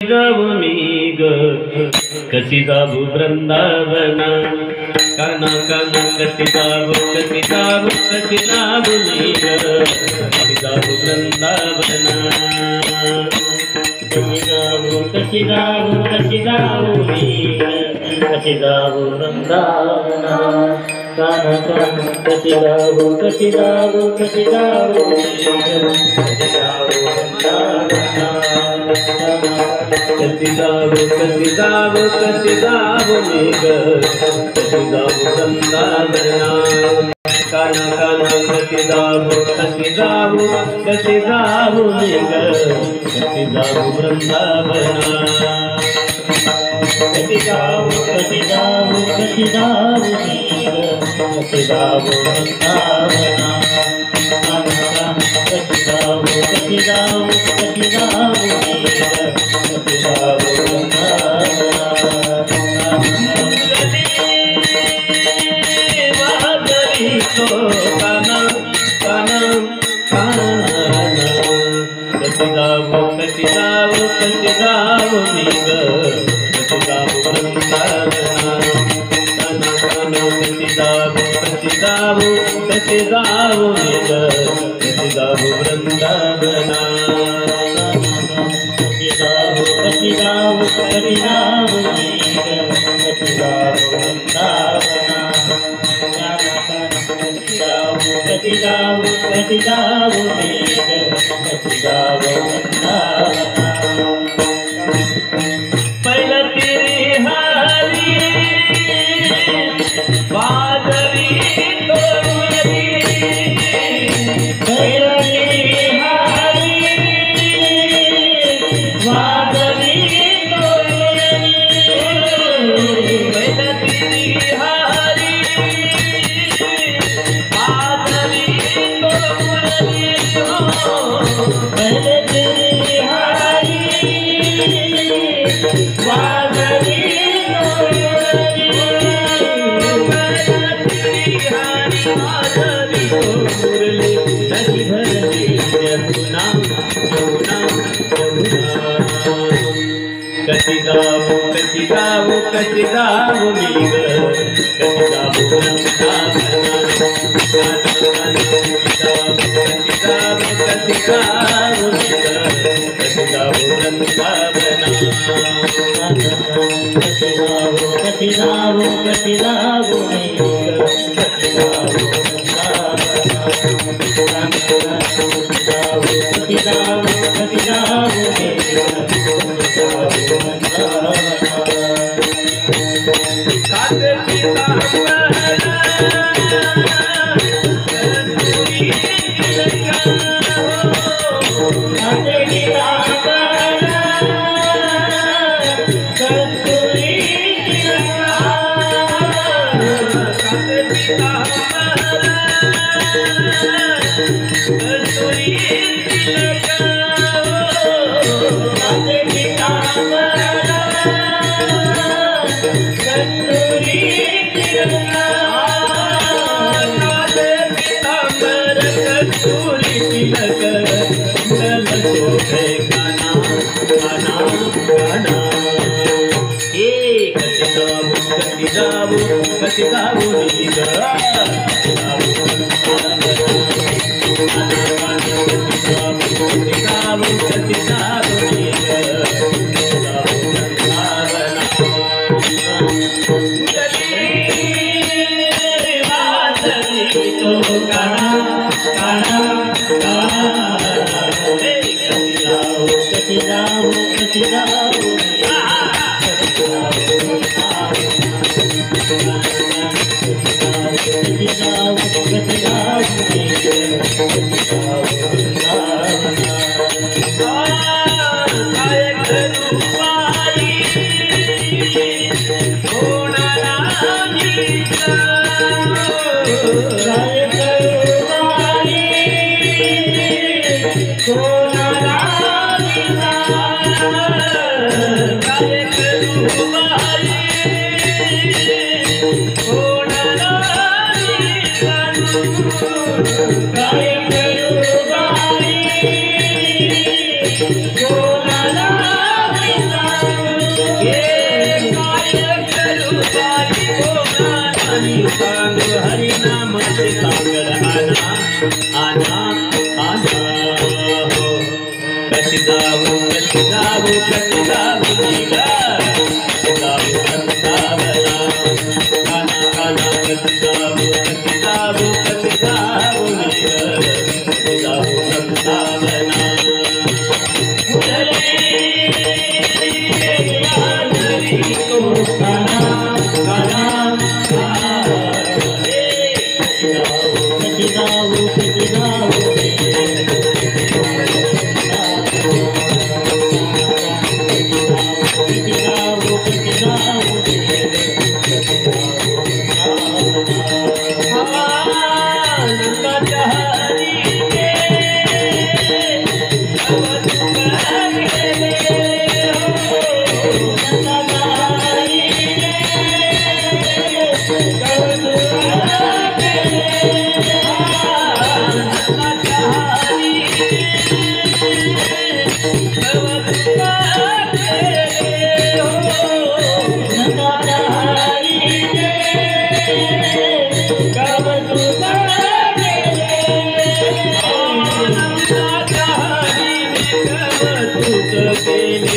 जाऊ मी ग कशी जाऊ वृंदावना काना काना कशी जाऊ मी ग कशी जाऊ वृंदावना कशी जाऊ मी कशी जाऊ वृंदावना काना काना कशी जाऊ वृंदावना कशी जाऊ मी ग कशी जाऊ वृंदावना काना काना कशी जाऊ मी ग कशी जाऊ वृंदावना कशी जाऊ मी ग कशी जाऊ वृंदावना काना काना कशी जाऊ मी ग कशी जाऊ पहिला तेरी हारी बाजरी तोरली पहिला तेरी हारी बाजरी तोरली पहिला तेरी हारी बाजरी तोरली पहले तेरी हारी बाजरी तोरली नदी भरली यमुना कशी जाऊ मी ग कशी जाऊ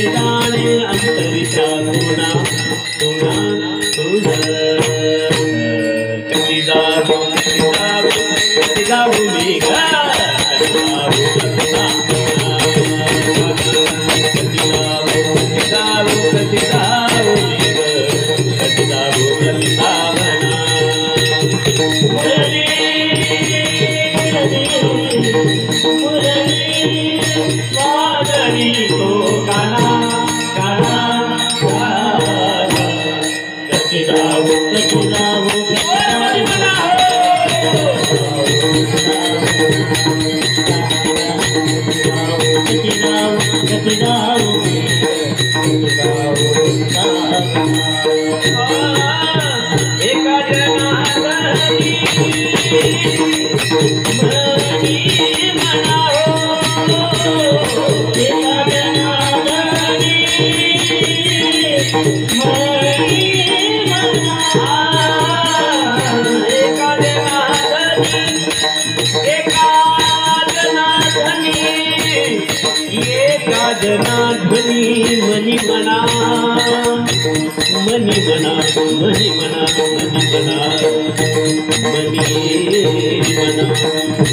जाणे अंतरिचा गुणा गुणा तुझ कशी जाऊ मी गा जनार्दनी मनी मना मनी मना मनी मना मनी मना मनी मना